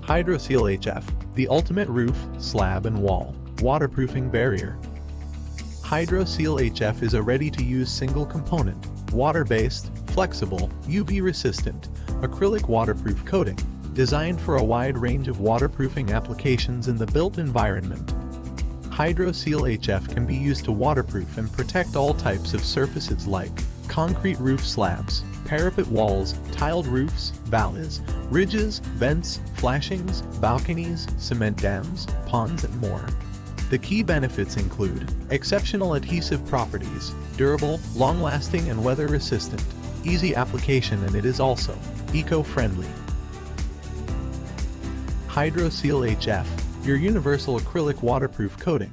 HydroSeal HF, the ultimate roof, slab and wall waterproofing barrier. HydroSeal HF is a ready-to-use single-component, water-based, flexible, UV-resistant, acrylic waterproof coating, designed for a wide range of waterproofing applications in the built environment. HydroSeal HF can be used to waterproof and protect all types of surfaces like concrete roof slabs, parapet walls, tiled roofs, valleys, ridges, vents, flashings, balconies, cement dams, ponds, and more. The key benefits include exceptional adhesive properties, durable, long-lasting, and weather-resistant, easy application, and it is also eco-friendly. HydroSeal HF, your universal acrylic waterproof coating.